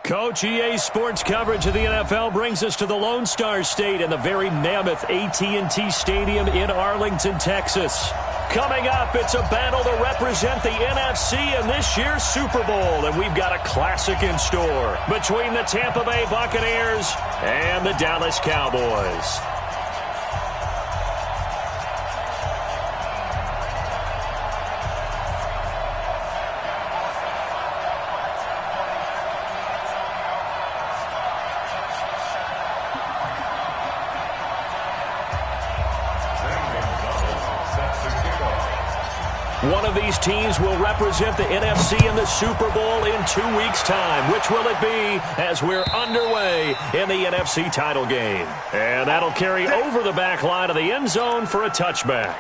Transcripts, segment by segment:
Coach, EA Sports coverage of the NFL brings us to the Lone Star State and the very mammoth AT&T Stadium in Arlington, Texas. Coming up, it's a battle to represent the NFC in this year's Super Bowl, and we've got a classic in store between the Tampa Bay Buccaneers and the Dallas Cowboys. One of these teams will represent the NFC in the Super Bowl in 2 weeks' time. Which will it be as we're underway in the NFC title game? And that'll carry over the back line of the end zone for a touchback.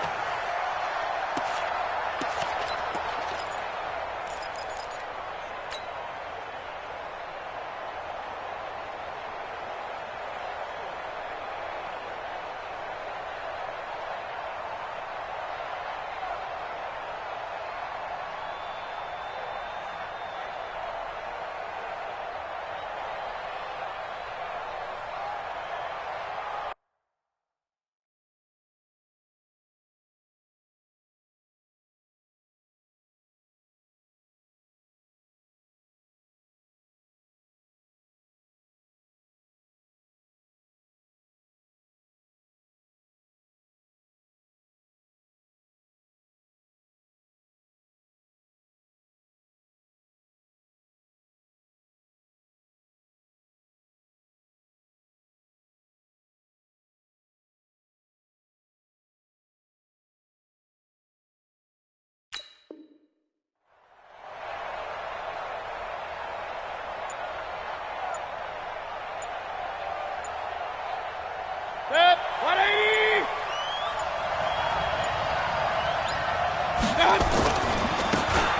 Set, 180!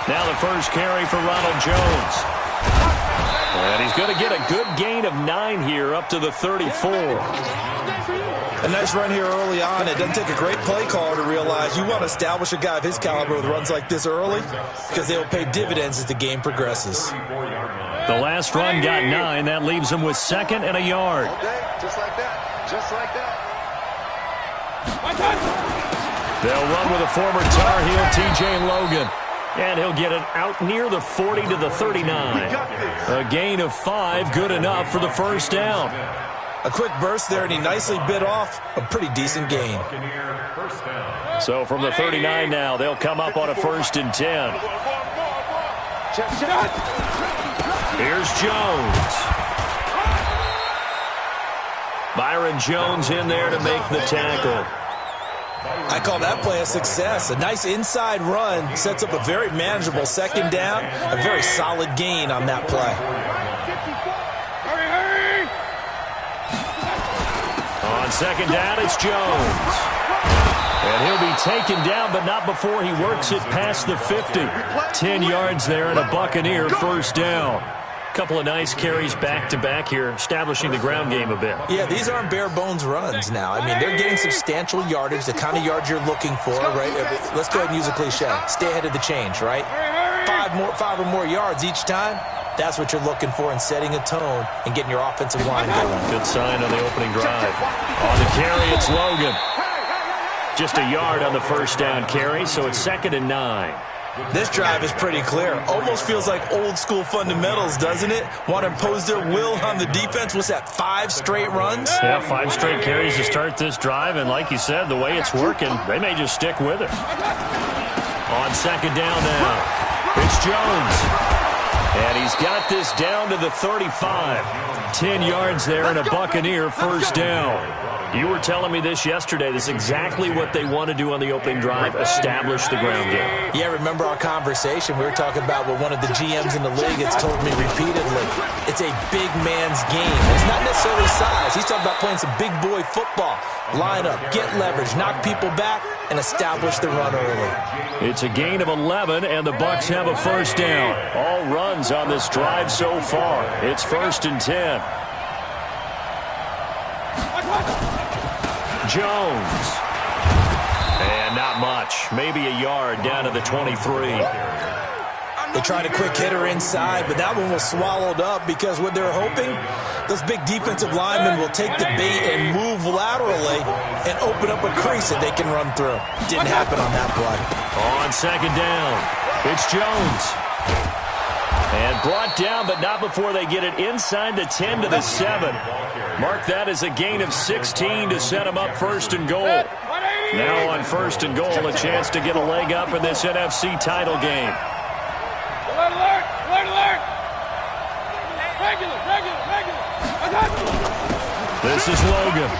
Now the first carry for Ronald Jones. And he's going to get a good gain of 9 here up to the 34. A nice run here early on. It doesn't take a great play caller to realize you want to establish a guy of his caliber with runs like this early because they will pay dividends as the game progresses. The last run got 9. That leaves him with 2nd and a yard. Just like that. Just like that. They'll run with a former Tar Heel, TJ Logan. And he'll get it out near the 40 to the 39. A gain of 5, good enough for the first down. A quick burst there, and he nicely bit off a pretty decent gain. So from the 39 now, they'll come up on a 1st and 10. Here's Jones. Byron Jones in there to make the tackle. I call that play a success. A nice inside run sets up a very manageable 2nd down. A very solid gain on that play. On 2nd down, it's Jones. And he'll be taken down, but not before he works it past the 50. 10 yards there and a Buccaneer 1st down. Couple of nice carries back-to-back here, establishing the ground game a bit. Yeah, these aren't bare-bones runs now. I mean, they're getting substantial yardage, the kind of yards you're looking for, right? Let's go ahead and use a cliche. Stay ahead of the change, right? 5 or more yards each time. That's what you're looking for in setting a tone and getting your offensive line going. Good sign on the opening drive. On the carry, it's Logan. Just a yard on the 1st down carry, so it's 2nd and 9. This drive is pretty clear. Almost feels like old-school fundamentals, doesn't it? Want to impose their will on the defense. What's that, 5 straight runs? Yeah, 5 straight carries to start this drive, and like you said, the way it's working, they may just stick with it. On 2nd down now, it's Jones. And he's got this down to the 35. 10 yards there and a Buccaneer 1st down. You were telling me this yesterday. This is exactly what they want to do on the opening drive, establish the ground game. Yeah, remember our conversation? We were talking about what one of the GMs in the league has told me repeatedly. It's a big man's game. It's not necessarily size. He's talking about playing some big boy football. Line up, get leverage, knock people back, and establish the run early. It's a gain of 11, and the Bucs have a 1st down. All runs on this drive so far. It's 1st and 10. Jones. And not much. Maybe a yard down to the 23. They tried a quick hitter inside, but that one was swallowed up because what they're hoping, those big defensive linemen will take the bait and move laterally and open up a crease that they can run through. Didn't happen on that play. On second down, it's Jones. And brought down, but not before they get it inside the 10 to the 7. Mark that as a gain of 16 to set them up first and goal. Now on first and goal, a chance to get a leg up in this NFC title game. Alert, alert, alert, alert. Regular. This is Logan.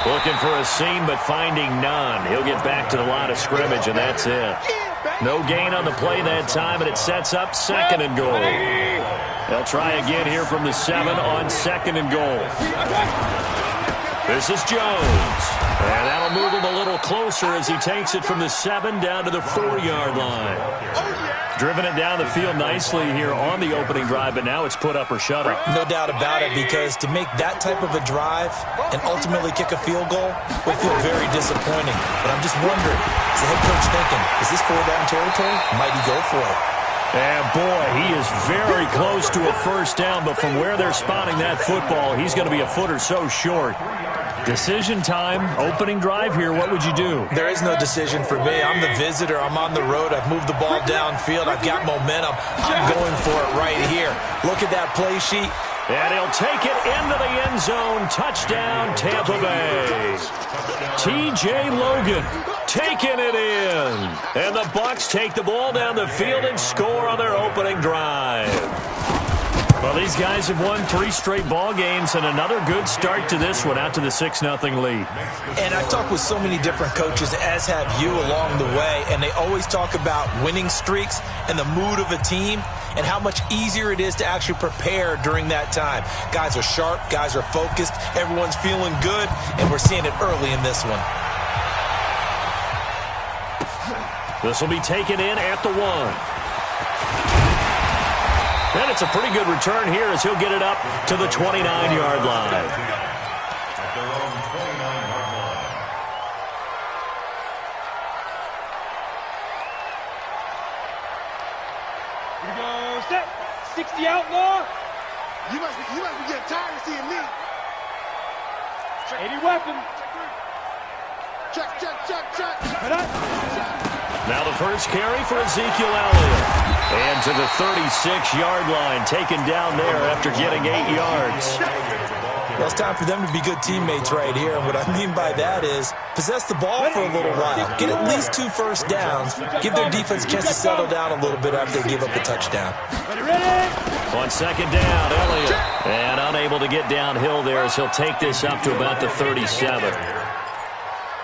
Looking for a seam, but finding none. He'll get back to the line of scrimmage, and that's it. No gain on the play that time, and it sets up second and goal. They'll try again here from the 7 on second and goal. This is Jones. And that'll move him a little closer as he takes it from the 7 down to the 4-yard line. Driven it down the field nicely here on the opening drive, but now it's put up or shut up. No doubt about it, because to make that type of a drive and ultimately kick a field goal would feel very disappointing. But I'm just wondering, is the head coach thinking, is this 4-down territory? Might he go for it? And boy, he is very close to a first down, but from where they're spotting that football, he's going to be a foot or so short. Decision time, opening drive here. What would you do? There is no decision for me. I'm the visitor. I'm on the road. I've moved the ball downfield. I've got momentum. I'm going for it right here. Look at that play sheet. And he'll take it into the end zone. Touchdown, Tampa Bay. T.J. Logan taking it in. And the Bucs take the ball down the field and score on their opening drive. Well, these guys have won 3 straight ball games and another good start to this one, out to the 6-0 lead. And I've talked with so many different coaches, as have you, along the way, and they always talk about winning streaks and the mood of a team and how much easier it is to actually prepare during that time. Guys are sharp, guys are focused, everyone's feeling good, and we're seeing it early in this one. This will be taken in at the 1. And it's a pretty good return here as he'll get it up to the 29-yard line. Here we go, set. 60 outlaw. You must be getting tired of seeing me. 80 weapon. Check. Now the first carry for Ezekiel Elliott. And to the 36-yard line, taken down there after getting 8 yards. Well, it's time for them to be good teammates right here. And what I mean by that is possess the ball for a little while. Get at least 2 first downs. Give their defense a chance to settle down a little bit after they give up a touchdown. On second down, Elliott. And unable to get downhill there as he'll take this up to about the 37.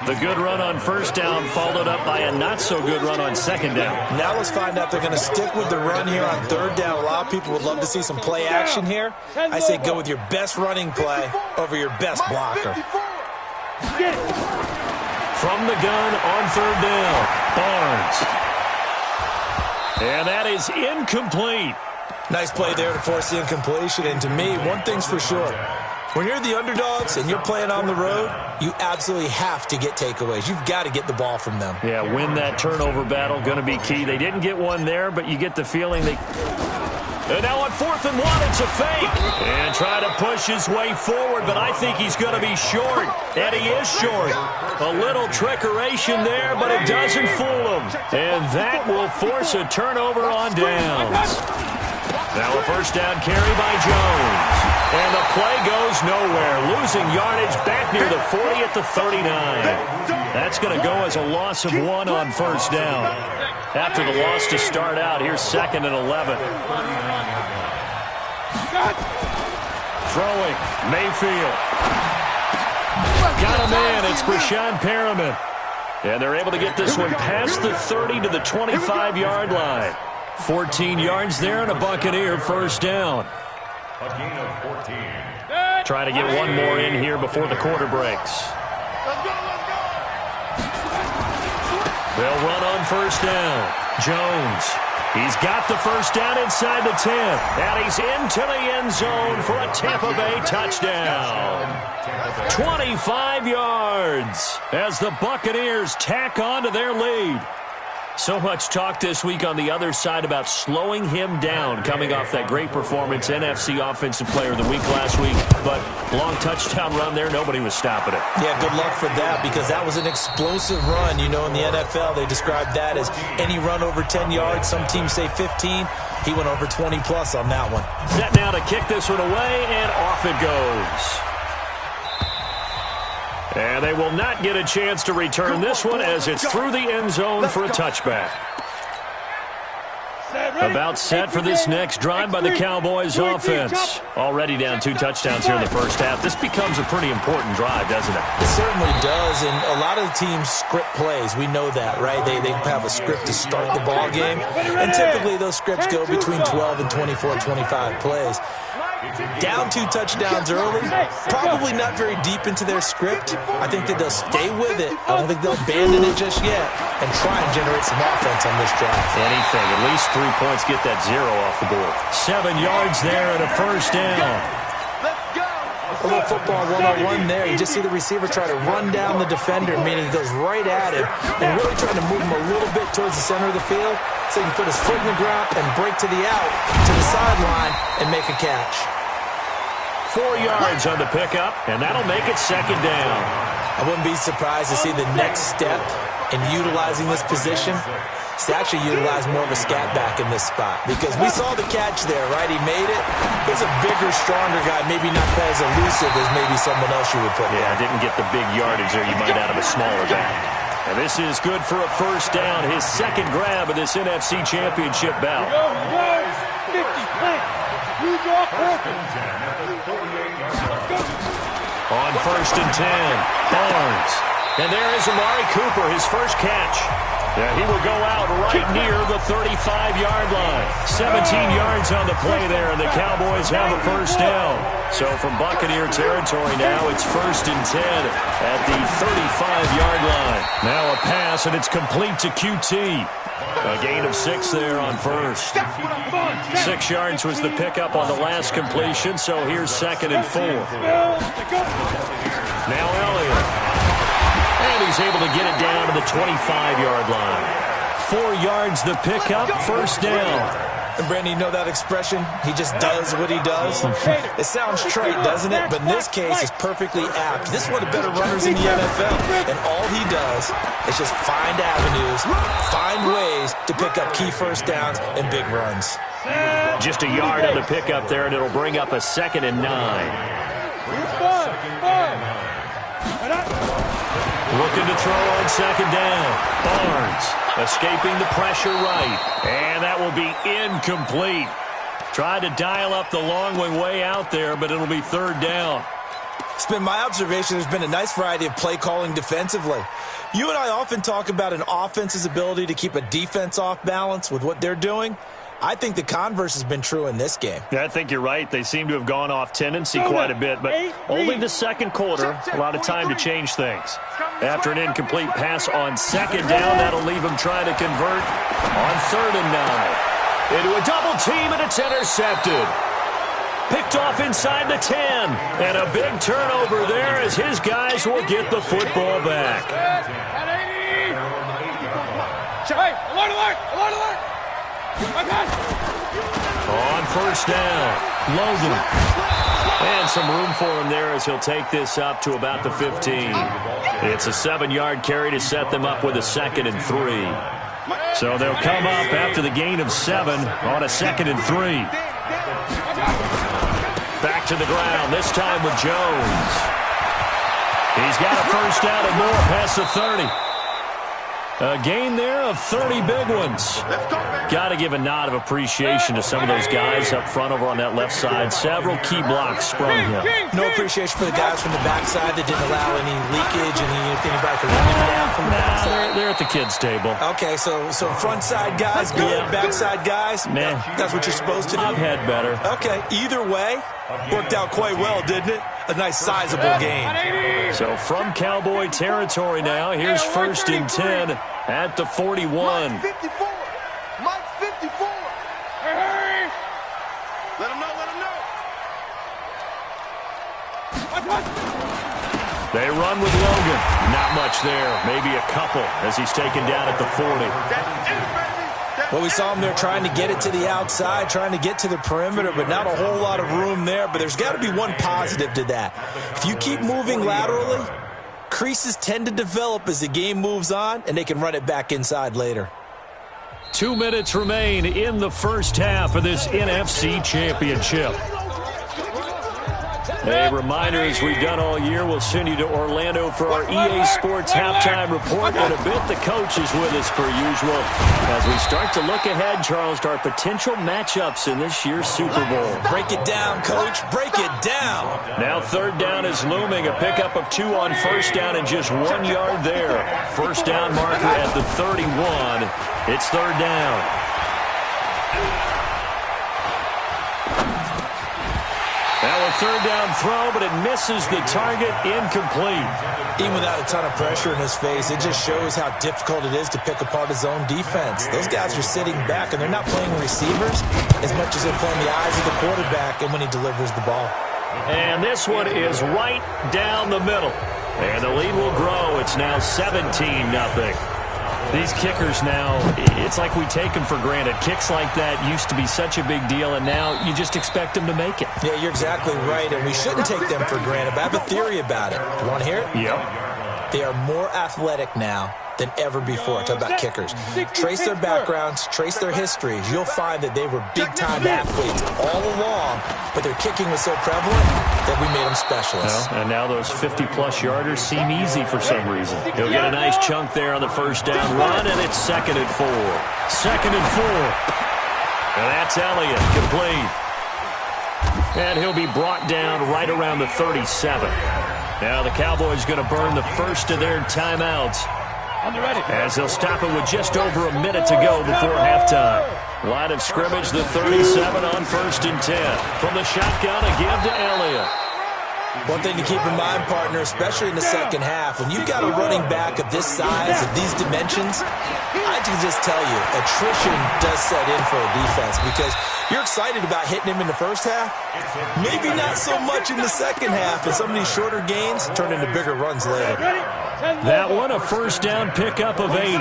The good run on first down followed up by a not-so-good run on second down. Now let's find out if they're going to stick with the run here on third down. A lot of people would love to see some play action here. I say go with your best running play over your best blocker. From the gun on third down, Barnes. And that is incomplete. Nice play there to force the incompletion. And to me, one thing's for sure. When you're the underdogs and you're playing on the road, you absolutely have to get takeaways. You've got to get the ball from them. Yeah, win that turnover battle, going to be key. They didn't get one there, but you get the feeling they... And now on 4th and 1, it's a fake. And try to push his way forward, but I think he's going to be short. And he is short. A little trickeration there, but it doesn't fool him. And that will force a turnover on downs. Now a first down carry by Jones. And the play goes nowhere. Losing yardage back near the 40 at the 39. That's going to go as a loss of 1 on first down. After the loss to start out, here's 2nd and 11. Throwing, Mayfield. Got a man, it's Brashad Perriman. And they're able to get this one past the 30 to the 25-yard line. 14 yards there and a Buccaneer first down. Trying to get one more in here before the quarter breaks. They'll run on first down. Jones. He's got the first down inside the 10. And he's into the end zone for a Tampa Bay touchdown. 25 yards as the Buccaneers tack on to their lead. So much talk this week on the other side about slowing him down, coming off that great performance, NFC Offensive Player of the Week last week. But long touchdown run there, nobody was stopping it. Yeah, good luck for that, because that was an explosive run. You know, in the NFL, they describe that as any run over 10 yards. Some teams say 15. He went over 20-plus on that one. Set now to kick this one away, and off it goes. And they will not get a chance to return this one as it's through the end zone for a touchback. About set for this next drive by the Cowboys offense. Already down 2 touchdowns here in the first half. This becomes a pretty important drive, doesn't it? It certainly does, and a lot of the teams script plays. We know that, right? They have a script to start the ball game, and typically those scripts go between 12 and 24, 25 plays. Down 2 touchdowns early, probably not very deep into their script. I think that they'll stay with it. I don't think they'll abandon it just yet and try and generate some offense on this drive. Anything, at least 3 points, get that 0 off the board. 7 yards there and a first down. A little football 101 there. You just see the receiver try to run down the defender, meaning he goes right at him and really trying to move him a little bit towards the center of the field so he can put his foot in the ground and break to the out, to the sideline, and make a catch. 4 yards on the pickup, and that'll make it second down. I wouldn't be surprised to see the next step in utilizing this position is to actually utilize more of a scat back in this spot, because we saw the catch there, right? He made it. He's a bigger, stronger guy, maybe not quite as elusive as maybe someone else you would put there. Yeah, didn't get the big yardage there you might out of a smaller back. And this is good for a first down, his second grab of this NFC Championship bout. On first and 10, Barnes. And there is Amari Cooper, his first catch. Yeah, he will go out right near the 35-yard line. 17 yards on the play there, and the Cowboys have a first down. So from Buccaneer territory now, it's first and 10 at the 35-yard line. Now a pass, and it's complete to QT. A gain of 6 there on first. 6 yards was the pickup on the last completion, so here's second and 4. Now Elliott. And he's able to get it down to the 25-yard line. 4 yards the pickup, first down. And Brandon, you know that expression? He just does what he does. It sounds trite, doesn't it? But in this case, it's perfectly apt. This is one of the better runners in the NFL. And all he does is just find avenues, find ways to pick up key first downs and big runs. Just a yard on the pickup there, and it'll bring up a second and 9. Looking to throw on second down. Barnes escaping the pressure right. And that will be incomplete. Tried to dial up the long way out there, but it'll be third down. It's been my observation there's been a nice variety of play calling defensively. You and I often talk about an offense's ability to keep a defense off balance with what they're doing. I think the converse has been true in this game. Yeah, I think you're right. They seem to have gone off tendency quite a bit, but only the second quarter, a lot of time to change things. After an incomplete pass on second down, that'll leave him trying to convert on third and 9. Into a double team, and it's intercepted. Picked off inside the 10. And a big turnover there as his guys will get the football back. Alert, alert, alert, alert. On first down, Logan. And some room for him there as he'll take this up to about the 15. It's a 7-yard carry to set them up with a second and 3. So they'll come up after the gain of 7 on a second and 3. Back to the ground, this time with Jones. He's got a first down and more past the 30. A gain there of 30 big ones. Got to give a nod of appreciation to some of those guys up front over on that left side. Several key blocks sprung him. No appreciation for the guys from the backside that didn't allow any leakage and anybody from running down from the backside. They're at the kids' table. Okay, so front side guys good, backside guys, nah. That's what you're supposed to do. I've had better. Okay, either way, worked out quite well, didn't it? A nice sizable gain. So from Cowboy territory now, here's first and 10 at the 41. Mike 54. Mike 54. Hey. Let him know, let him know. They run with Logan. Not much there. Maybe a couple as he's taken down at the 40. Well, we saw him there trying to get it to the outside, trying to get to the perimeter, but not a whole lot of room there. But there's got to be one positive to that. If you keep moving laterally, creases tend to develop as the game moves on, and they can run it back inside later. 2 minutes remain in the first half of this NFC Championship. A reminder, as we've done all year, we'll send you to Orlando for our EA Sports halftime report. In a bit, the coach is with us per usual as we start to look ahead, Charles, to our potential matchups in this year's Super Bowl. Break it down, Coach. Break it down. Now third down is looming. A pickup of 2 on first down and just 1 yard there. First down marker at the 31. It's third down. Now a third down throw, but it misses the target, incomplete. Even without a ton of pressure in his face, it just shows how difficult it is to pick apart his own defense. Those guys are sitting back, and they're not playing receivers as much as they're playing the eyes of the quarterback and when he delivers the ball. And this one is right down the middle. And the lead will grow. It's now 17-0. These kickers now, it's like we take them for granted. Kicks like that used to be such a big deal, and now you just expect them to make it. Yeah, you're exactly right, and we shouldn't take them for granted. But I have a theory about it. You want to hear it? Yep. They are more athletic now than ever before. Talk about kickers. Trace their backgrounds, trace their histories. You'll find that they were big-time athletes all along, but their kicking was so prevalent that we made them specialists. Well, and now those 50-plus yarders seem easy for some reason. He'll get a nice chunk there on the first down run, and it's 2nd and 4. 2nd and 4. And that's Elliott, complete. And he'll be brought down right around the 37. Now the Cowboys going to burn the first of their timeouts, as they'll stop it with just over a minute to go before halftime. Line of scrimmage, the 37 on 1st and 10. From the shotgun, a give to Elliott. One thing to keep in mind, partner, especially in the second half, when you've got a running back of this size, of these dimensions, I can just tell you, attrition does set in for a defense because you're excited about hitting him in the first half. Maybe not so much in the second half, and some of these shorter gains turn into bigger runs later. That one, a first down pickup of 8.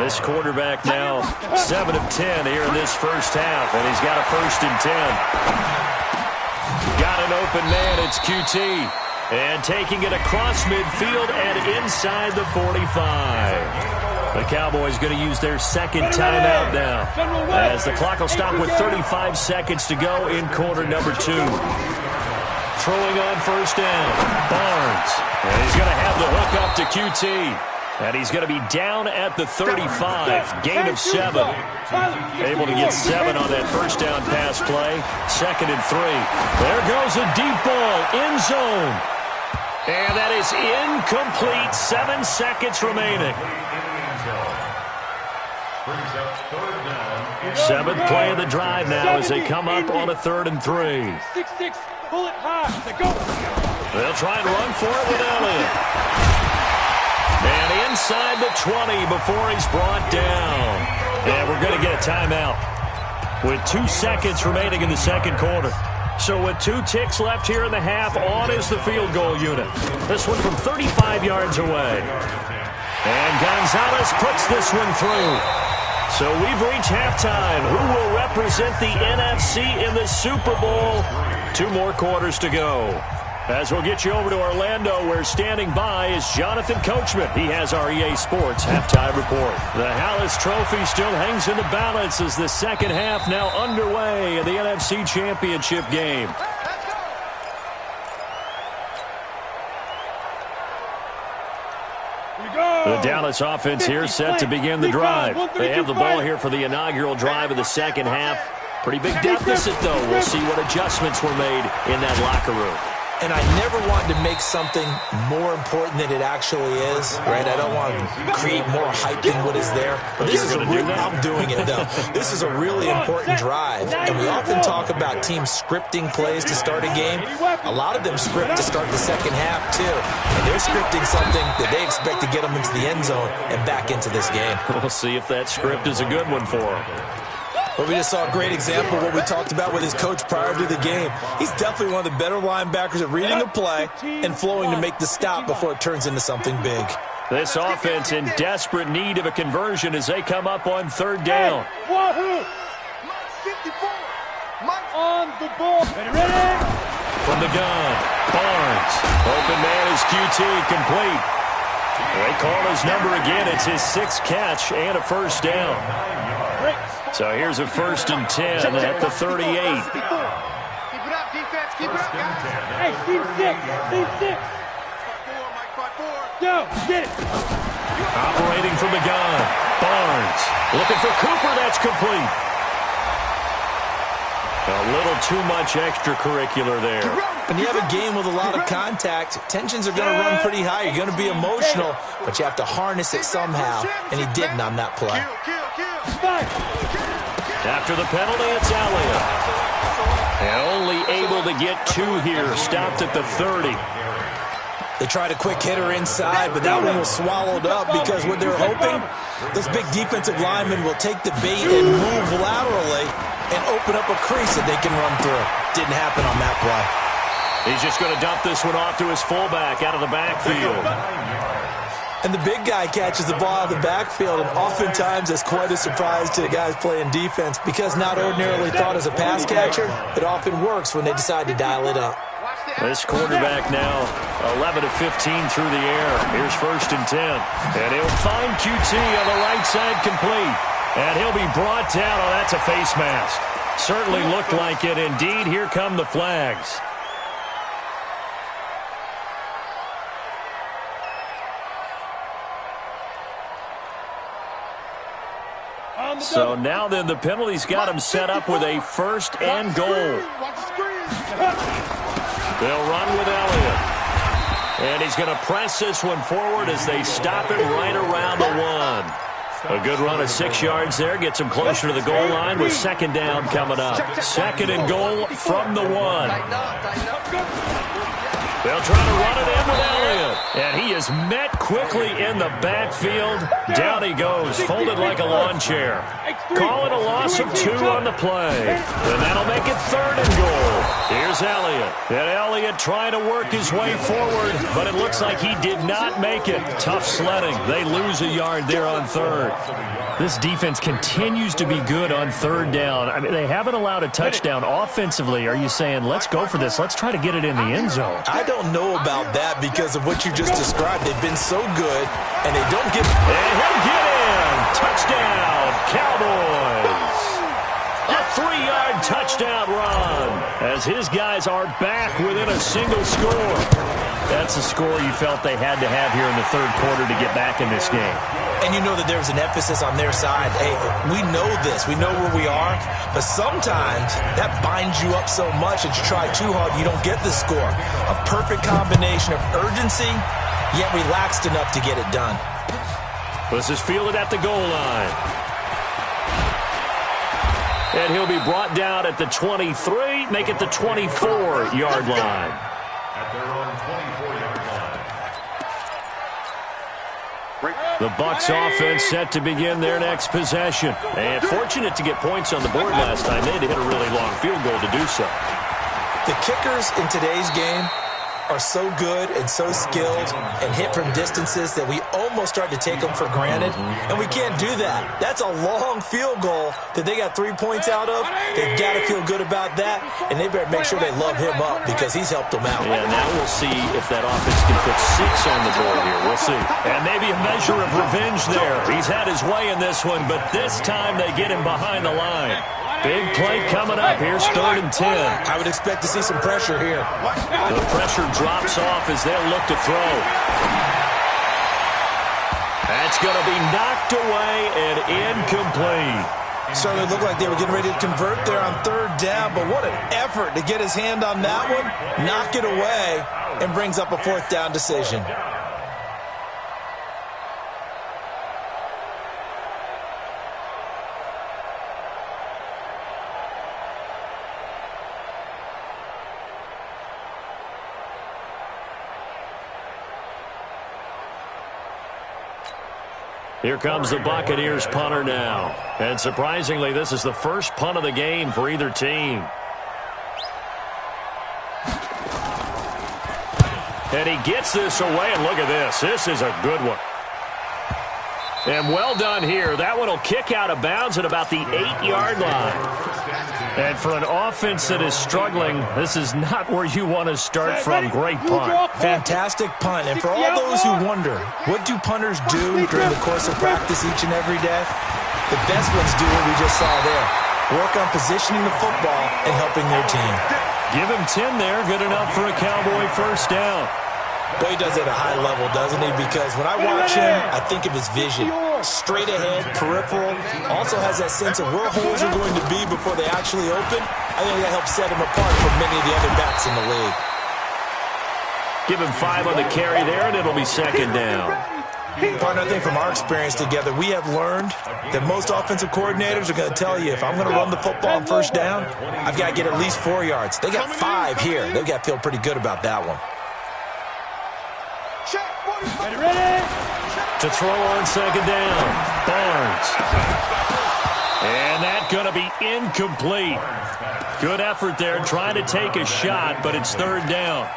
This quarterback now 7 of 10 here in this first half, and he's got a 1st and 10. Got an open man, it's QT. And taking it across midfield and inside the 45. The Cowboys going to use their second timeout now, as the clock will stop with 35 seconds to go in quarter number 2. Throwing on first down, Barnes. And he's going to have the hook up to QT. And he's going to be down at the 35, gain of 7. Able to get 7 on that first down pass play. 2nd and 3. There goes a deep ball, end zone. And that is incomplete. 7 seconds remaining. 7th play of the drive now as they come up on a 3rd and 3. 6-6, pull it high. Go. They'll try and run for it with Elliott. And inside the 20 before he's brought down. And we're going to get a timeout with 2 seconds remaining in the second quarter. So with 2 ticks left here in the half, on is the field goal unit. This one from 35 yards away. And Gonzalez puts this one through. So we've reached halftime. Who will represent the NFC in the Super Bowl? 2 more quarters to go. As we'll get you over to Orlando, where standing by is Jonathan Coachman. He has our EA Sports halftime report. The Hallis Trophy still hangs in the balance as the second half now underway in the NFC Championship game. The Dallas offense here set to begin the drive. They have the ball here for the inaugural drive of the second half. Pretty big deficit, though. We'll see what adjustments were made in that locker room. And I never wanted to make something more important than it actually is, right? I don't want to create more hype than what is there. But this is I'm doing it, though. This is a really important drive. And we often talk about teams scripting plays to start a game. A lot of them script to start the second half, too. And they're scripting something that they expect to get them into the end zone and back into this game. We'll see if that script is a good one for them. Well, we just saw a great example of what we talked about with his coach prior to the game. He's definitely one of the better linebackers at reading a play and flowing to make the stop before it turns into something big. This offense in desperate need of a conversion as they come up on third down. On the ball. Ready? From the gun, Barnes. Open man is QT, complete. They call his number again. It's his 6th catch and a first down. So here's a 1st and 10 at the 38. Keep it up, defense. Keep it up, guys. Hey, team 6. Team 6. 5-4, Mike, 5-4. Go, get it. Operating from the gun, Barnes. Looking for Cooper, that's complete. A little too much extracurricular there. When you have a game with a lot of contact, tensions are going to run pretty high. You're going to be emotional, but you have to harness it somehow, and he didn't on that play. After the penalty, it's Elliott. And only able to get 2 here, stopped at the 30. They tried a quick hitter inside, but that one was swallowed up because what they're hoping, those big defensive linemen will take the bait and move laterally and open up a crease that they can run through. Didn't happen on that play. He's just going to dump this one off to his fullback out of the backfield. And the big guy catches the ball out of the backfield, and oftentimes that's quite a surprise to the guys playing defense because not ordinarily thought as a pass catcher, it often works when they decide to dial it up. This quarterback now 11 of 15 through the air. Here's 1st and 10. And he'll find QT on the right side complete. And he'll be brought down. Oh, that's a face mask. Certainly looked like it. Indeed, here come the flags. So now then the penalty's got him set up with a 1st and goal. They'll run with Elliott. And he's going to press this one forward as they stop it right around the 1. A good run of 6 yards there. Gets him closer to the goal line with 2nd down coming up. 2nd and goal from the 1. They'll try to run it in with Elliott. And he is met quickly in the backfield. Down he goes, folded like a lawn chair. Call it a loss of 2 on the play. And that'll make it 3rd and goal. Here's Elliott. And Elliott trying to work his way forward, but it looks like he did not make it. Tough sledding. They lose a yard there on 3rd. This defense continues to be good on 3rd down. I mean, they haven't allowed a touchdown offensively. Are you saying, let's go for this? Let's try to get it in the end zone. I don't know about that because of what you just described. They've been so good, and they don't get... And he'll get in. Touchdown, Cowboys. A 3-yard touchdown run as his guys are back within a single score. That's a score you felt they had to have here in the 3rd quarter to get back in this game. And you know that there's an emphasis on their side. Hey, we know this. We know where we are. But sometimes that binds you up so much that you try too hard, you don't get the score. A perfect combination of urgency, yet relaxed enough to get it done. This is fielded at the goal line. And he'll be brought down at the 23, make it the 24-yard line. At their own 24-yard line. The Bucs offense set to begin their next possession. And fortunate to get points on the board last time. They had to hit a really long field goal to do so. The kickers in today's game are so good and so skilled and hit from distances that we almost start to take them for granted, and we can't do that. That's a long field goal that they got 3 points out of. They've got to feel good about that, and they better make sure they love him up because he's helped them out. Yeah, now we'll see if that offense can put 6 on the board here. We'll see. And maybe a measure of revenge there. He's had his way in this one, but this time they get him behind the line. Big play coming up. Here's 3rd and 10. I would expect to see some pressure here. The pressure drops off as they'll look to throw. That's going to be knocked away and incomplete. Certainly looked like they were getting ready to convert there on 3rd down, but what an effort to get his hand on that one, knock it away, and brings up a 4th down decision. Here comes the Buccaneers punter now. And surprisingly, this is the first punt of the game for either team. And he gets this away, and look at this. This is a good one. And well done here. That one will kick out of bounds at about the 8-yard line. And for an offense that is struggling, this is not where you want to start from. Great punt. Fantastic punt. And for all those who wonder, what do punters do during the course of practice each and every day? The best ones do what we just saw there. Work on positioning the football and helping their team. Give him 10 there. Good enough for a Cowboy first down. Boy, he does it at a high level, doesn't he? Because when I watch him, I think of his vision. Straight ahead, peripheral. Also has that sense of where holes are going to be before they actually open. I think that helps set him apart from many of the other backs in the league. Give him 5 on the carry there, and it'll be second down. Partner, I think from our experience together, we have learned that most offensive coordinators are going to tell you, if I'm going to run the football on first down, I've got to get at least 4 yards. They got 5 here. They've got to feel pretty good about that one. Ready? To throw on second down, Barnes. And that's going to be incomplete. Good effort there, trying to take a shot, but it's third down.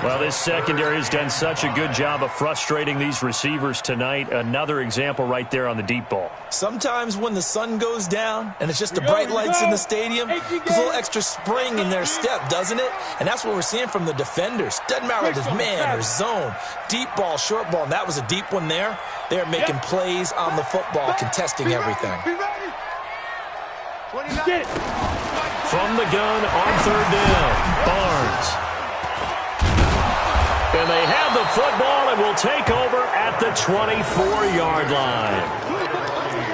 Well, this secondary has done such a good job of frustrating these receivers tonight. Another example right there on the deep ball. Sometimes when the sun goes down and it's just the bright lights in the stadium, there's a little extra spring in their step, doesn't it? And that's what we're seeing from the defenders. Doesn't matter if it's man or zone, deep ball, short ball, and that was a deep one there. They're making plays on the football, contesting everything. From the gun on third down, Barnes. And they have the football and will take over at the 24-yard line.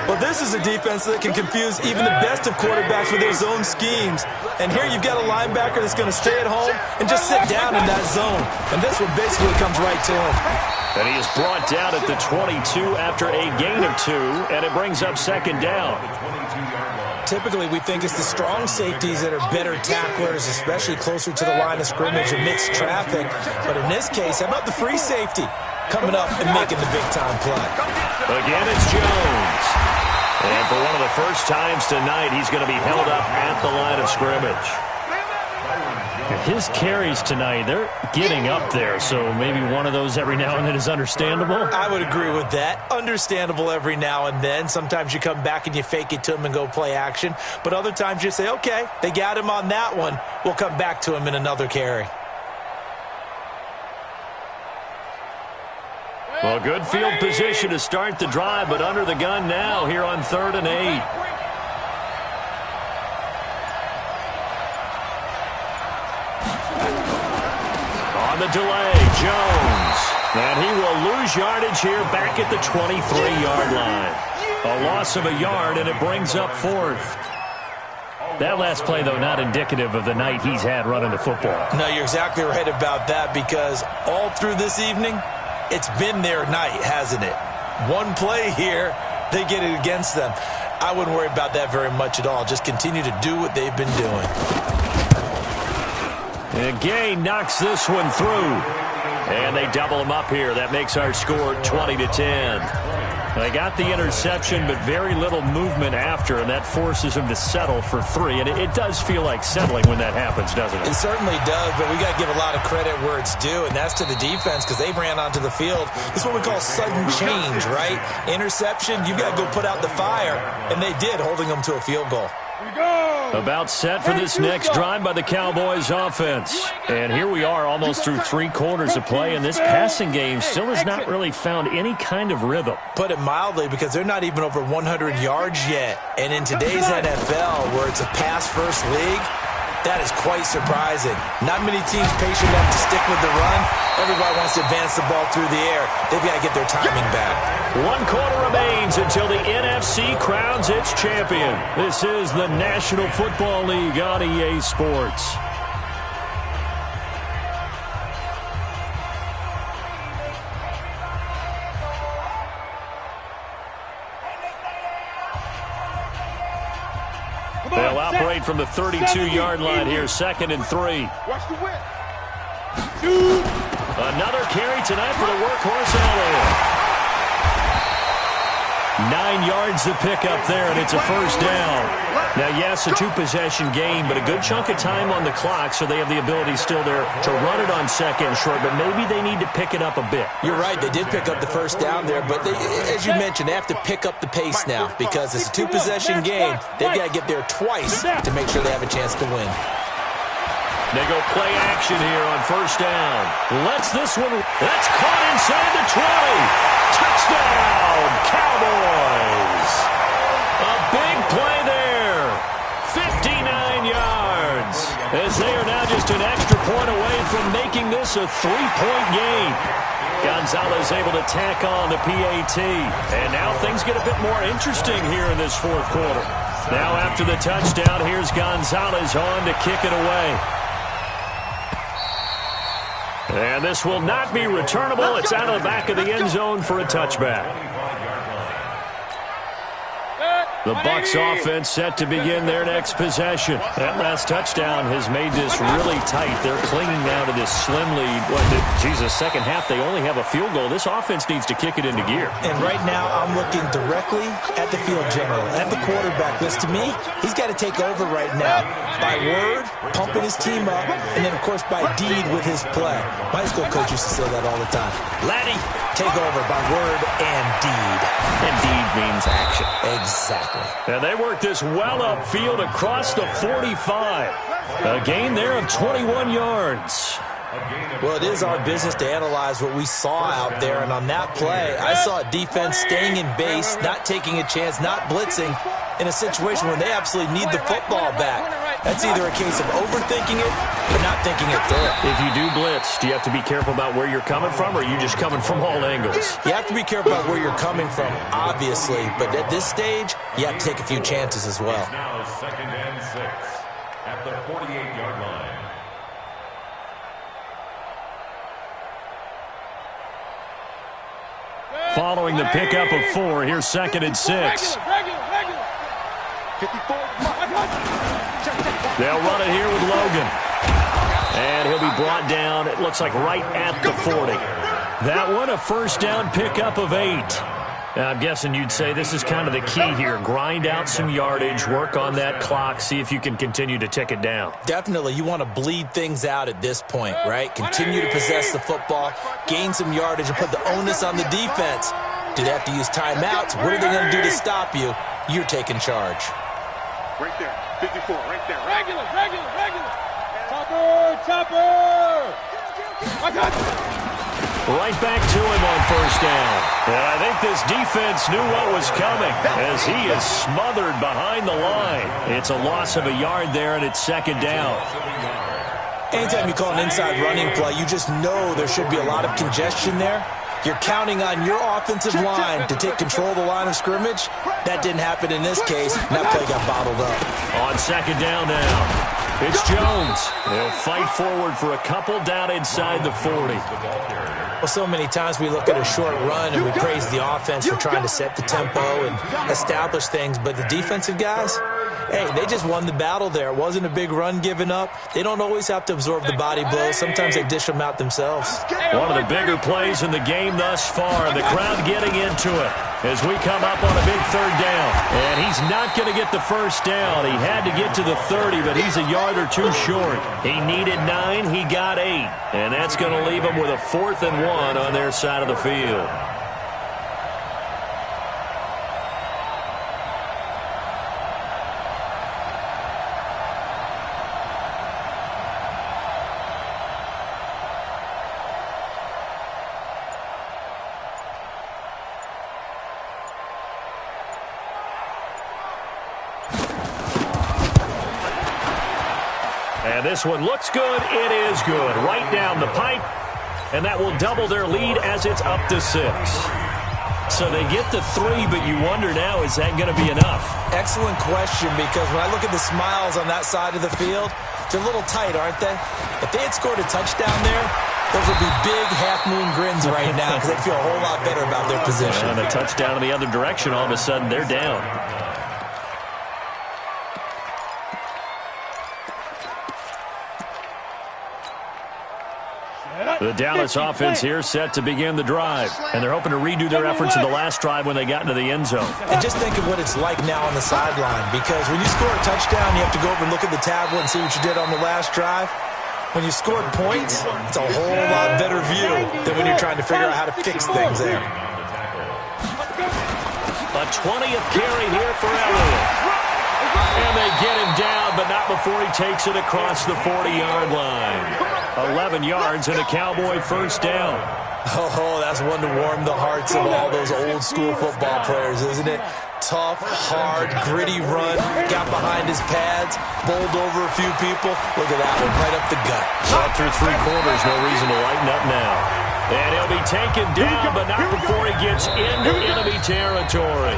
Well, this is a defense that can confuse even the best of quarterbacks with their zone schemes. And here you've got a linebacker that's going to stay at home and just sit down in that zone. And this one basically comes right to him. And he is brought down at the 22 after a gain of 2, and it brings up second down. Typically, we think it's the strong safeties that are better tacklers, especially closer to the line of scrimmage amidst traffic. But in this case, how about the free safety coming up and making the big-time play? Again, it's Jones. And for one of the first times tonight, he's going to be held up at the line of scrimmage. His carries tonight, they're getting up there, so maybe one of those every now and then is understandable. I would agree with that. Understandable every now and then. Sometimes you come back and you fake it to him and go play action. But other times you say, okay, they got him on that one. We'll come back to him in another carry. Well, good field position to start the drive, but under the gun now here on 3rd and 8. On the delay, Jones. And he will lose yardage here back at the 23-yard line. A loss of a yard, and it brings up 4th. That last play, though, not indicative of the night he's had running the football. No, you're exactly right about that, because all through this evening, it's been their night, hasn't it? One play here, they get it against them. I wouldn't worry about that very much at all. Just continue to do what they've been doing. And Gay knocks this one through. And they double him up here. That makes our score 20-10. They got the interception, but very little movement after, and that forces him to settle for 3. And it does feel like settling when that happens, doesn't it? It certainly does, but we got to give a lot of credit where it's due, and that's to the defense, because they ran onto the field. It's what we call sudden change, right? Interception, you got to go put out the fire, and they did, holding them to a field goal. About set for this next drive by the Cowboys offense. And here we are almost through 3 quarters of play, and this passing game still has not really found any kind of rhythm. Put it mildly, because they're not even over 100 yards yet. And in today's NFL, where it's a pass-first league, that is quite surprising. Not many teams patient enough to stick with the run. Everybody wants to advance the ball through the air. They've got to get their timing back. 1 quarter remains until the NFC crowns its champion. This is the National Football League on EA Sports. They'll operate from the 32-yard line here, 2nd and 3. Watch the whip. Another carry tonight for the workhorse Elliott. 9 yards to pick up there, and it's a first down. Now, yes, a two-possession game, but a good chunk of time on the clock, so they have the ability still there to run it on second and short, but maybe they need to pick it up a bit. You're right. They did pick up the first down there, but as you mentioned, they have to pick up the pace now because it's a two-possession game. They've got to get there twice to make sure they have a chance to win. They go play action here on first down. That's caught inside the 20. Touchdown, Cowboys. A big play there. 59 yards. As they are now just an extra point away from making this a 3-point game. Gonzalez able to tack on the PAT. And now things get a bit more interesting here in this fourth quarter. Now after the touchdown, here's Gonzalez on to kick it away. And this will not be returnable. It's out of the back of the end zone for a touchback. The Bucs offense set to begin their next possession. That last touchdown has made this really tight. They're clinging now to this slim lead. Second half, they only have a field goal. This offense needs to kick it into gear. And right now, I'm looking directly at the field general, at the quarterback. Because to me, he's got to take over right now. By word, pumping his team up, and then, of course, by deed with his play. My high school coach used to say that all the time. Laddie, take over by word and deed. And deed means action. Exactly. And they work this well upfield across the 45. A gain there of 21 yards. Well, it is our business to analyze what we saw out there. And on that play, I saw a defense staying in base, not taking a chance, not blitzing in a situation where they absolutely need the football back. That's either a case of overthinking it or not thinking it through. If you do blitz, do you have to be careful about where you're coming from, or are you just coming from all angles? You have to be careful about where you're coming from, obviously. But at this stage, you have to take a few chances as well. Now 2nd and 6 at the 48-yard line. Following the pickup of 4, here's 2nd and 6. They'll run it here with Logan. And he'll be brought down, it looks like right at the 40. That one, a first down pickup of 8. Now, I'm guessing you'd say this is kind of the key here. Grind out some yardage, work on that clock, see if you can continue to tick it down. Definitely. You want to bleed things out at this point, right? Continue to possess the football, gain some yardage, and put the onus on the defense. Do they have to use timeouts? What are they going to do to stop you? You're taking charge. Right there. 54, right there. Regular. Topper. I got you. Right back to him on first down. And I think this defense knew what was coming as he is smothered behind the line. It's a loss of a yard there, and it's 2nd down. Anytime you call an inside running play, you just know there should be a lot of congestion there. You're counting on your offensive line to take control of the line of scrimmage. That didn't happen in this case, and that play got bottled up. On 2nd down now. It's Jones. They'll fight forward for a couple down inside the 40. Well, so many times we look at a short run and we praise the offense for trying to set the tempo and establish things, but the defensive guys, hey, they just won the battle there. It wasn't a big run given up. They don't always have to absorb the body blows. Sometimes they dish them out themselves. One of the bigger plays in the game thus far. The crowd getting into it as we come up on a big 3rd down. And he's not going to get the first down. He had to get to the 30, but he's a yard or 2 short. He needed 9. He got 8. And that's going to leave him with a 4th and 1 on their side of the field. And this one looks good. It is good. Right down the pipe. And that will double their lead as it's up to 6. So they get the 3, but you wonder now, is that going to be enough? Excellent question, because when I look at the smiles on that side of the field, they're a little tight, aren't they? If they had scored a touchdown there, those would be big half-moon grins right now because they feel a whole lot better about their position. And a touchdown in the other direction, all of a sudden they're down. The Dallas offense here set to begin the drive, and they're hoping to redo their efforts in the last drive when they got into the end zone. And just think of what it's like now on the sideline, because when you score a touchdown, you have to go over and look at the tablet and see what you did on the last drive. When you scored points, it's a whole lot better view than when you're trying to figure out how to fix things there. A 20th carry here for Elliott. And they get him down, but not before he takes it across the 40-yard line. 11 yards and a Cowboy first down. Oh, that's one to warm the hearts of all those old-school football players, isn't it? Tough, hard, gritty run, got behind his pads, bowled over a few people. Look at that one, right up the gut. Shot through three quarters, no reason to lighten up now. And he'll be taken down, but not before he gets into enemy territory.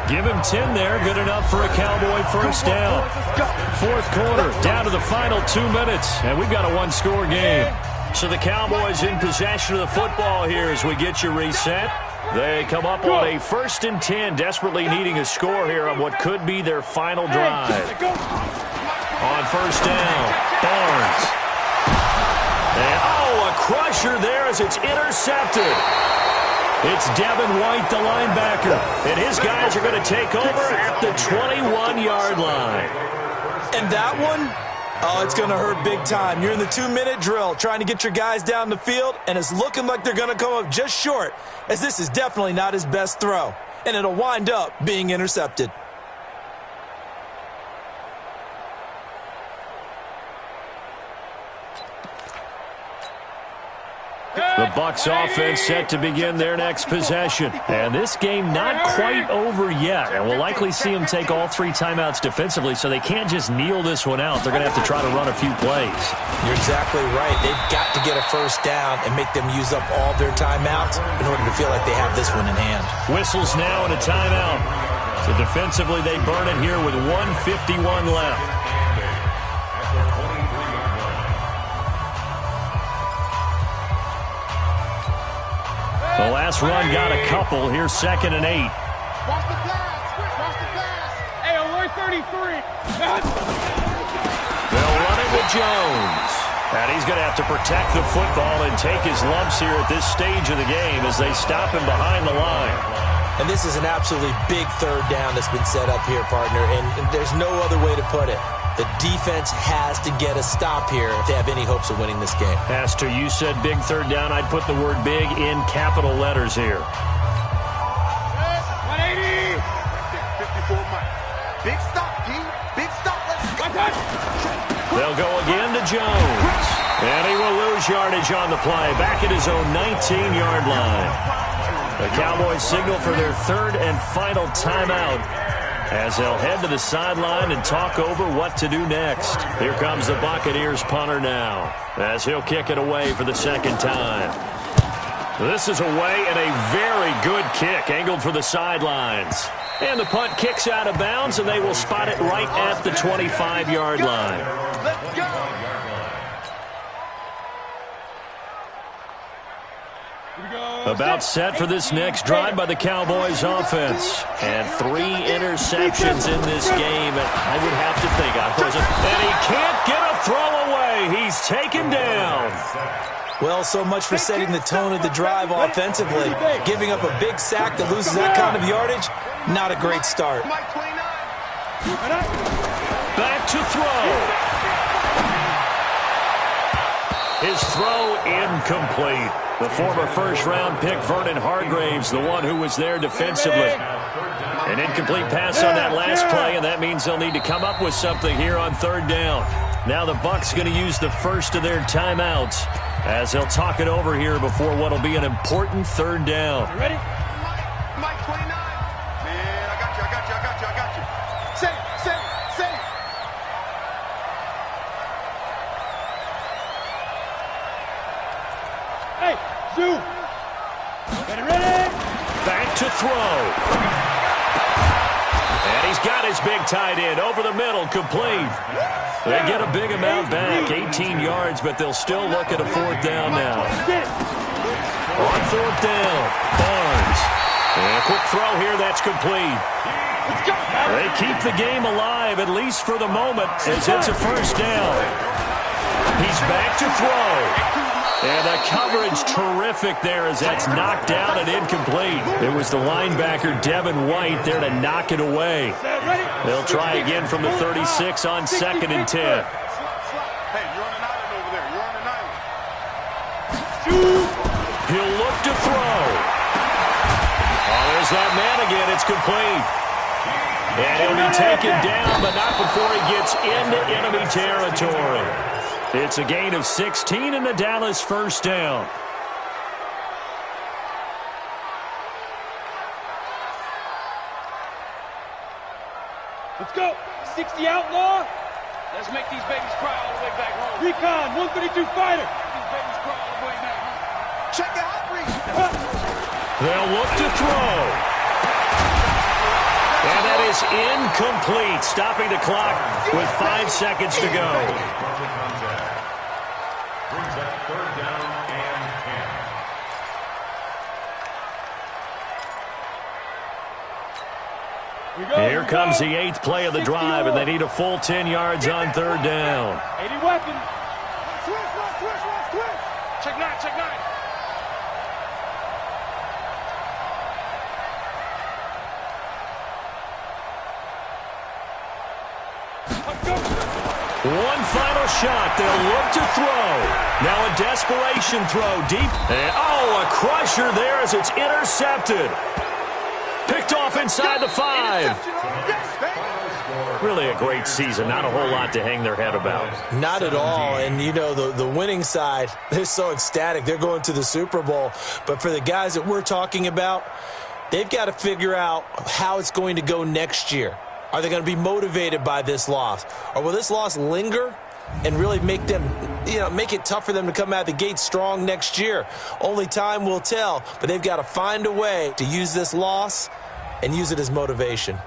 Give him 10 there, good enough for a Cowboy first down. Fourth quarter, down to the final 2 minutes, and we've got a one-score game. So the Cowboys in possession of the football here as we get you reset. They come up on a 1st and 10, desperately needing a score here on what could be their final drive. On first down, Barnes. And, a crusher there as it's intercepted. It's Devin White, the linebacker, and his guys are going to take over at the 21-yard line. And that one, it's going to hurt big time. You're in the 2-minute drill trying to get your guys down the field, and it's looking like they're going to come up just short, as this is definitely not his best throw, and it'll wind up being intercepted. The Bucs offense set to begin their next possession. And this game not quite over yet. And we'll likely see them take all 3 timeouts defensively, so they can't just kneel this one out. They're going to have to try to run a few plays. You're exactly right. They've got to get a first down and make them use up all their timeouts in order to feel like they have this one in hand. Whistles now and a timeout. So defensively, they burn it here with 1:51 left. The last run got a couple. Here's 2nd and 8. Watch the pass. Watch the pass. Hey, alert 33. They'll run it with Jones. And he's going to have to protect the football and take his lumps here at this stage of the game as they stop him behind the line. And this is an absolutely big 3rd down that's been set up here, partner. And there's no other way to put it. The defense has to get a stop here if they have any hopes of winning this game. Pastor, you said big 3rd down. I'd put the word big in capital letters here. 180. 54 Mike. Big stop, D. Big stop. They'll go again to Jones. And he will lose yardage on the play. Back at his own 19-yard line. The Cowboys signal for their 3rd and final timeout, as they'll head to the sideline and talk over what to do next. Here comes the Buccaneers punter now, as he'll kick it away for the 2nd time. This is away and a very good kick, angled for the sidelines. And the punt kicks out of bounds, and they will spot it right at the 25-yard line. Let's go. About set for this next drive by the Cowboys offense. And 3 interceptions in this game. And I would have to think, and he can't get a throw away. He's taken down. Well, so much for setting the tone of the drive offensively. Giving up a big sack that loses that kind of yardage, not a great start. Back to throw. His throw incomplete. The former first-round pick, Vernon Hargraves, the one who was there defensively. An incomplete pass on that last play, and that means they'll need to come up with something here on 3rd down. Now the Bucs going to use the first of their timeouts as they'll talk it over here before what will be an important 3rd down. You ready? Mike 29. Man, I got you. Say. Hey, Zoo. Ready? Back to throw. And he's got his big tight end over the middle, complete. They get a big amount back, 18 yards, but they'll still look at a 4th down now. On 4th down, Barnes. And a quick throw here, that's complete. They keep the game alive, at least for the moment, as it's a first down. He's back to throw. And the coverage terrific there as that's knocked down and incomplete. It was the linebacker, Devin White, there to knock it away. They'll try again from the 36 on 2nd and 10. Hey, you're on an island over there. You're on an island. He'll look to throw. Oh, there's that man again. It's complete. And he'll be taken down, but not before he gets into enemy territory. It's a gain of 16 and the Dallas first down. Let's go. 60 outlaw. Let's make these babies cry all the way back home. Recon, 132 fighter. These babies cry all the way back home. Check the outreach. They'll look to throw. And that is incomplete, stopping the clock with 5 seconds to go. Brings up 3rd down and 10. Here comes the 8th play of the drive, and they need a full 10 yards on 3rd down. 80 weapons. Twist. Check 9, check 9. One final shot. They'll look to throw. Now a desperation throw deep. And, oh, a crusher there as it's intercepted. Picked off inside the 5. Really a great season. Not a whole lot to hang their head about. Not at all. And, you know, the winning side, they're so ecstatic. They're going to the Super Bowl. But for the guys that we're talking about, they've got to figure out how it's going to go next year. Are they going to be motivated by this loss? Or will this loss linger and really make them, make it tough for them to come out of the gate strong next year? Only time will tell, but they've got to find a way to use this loss and use it as motivation.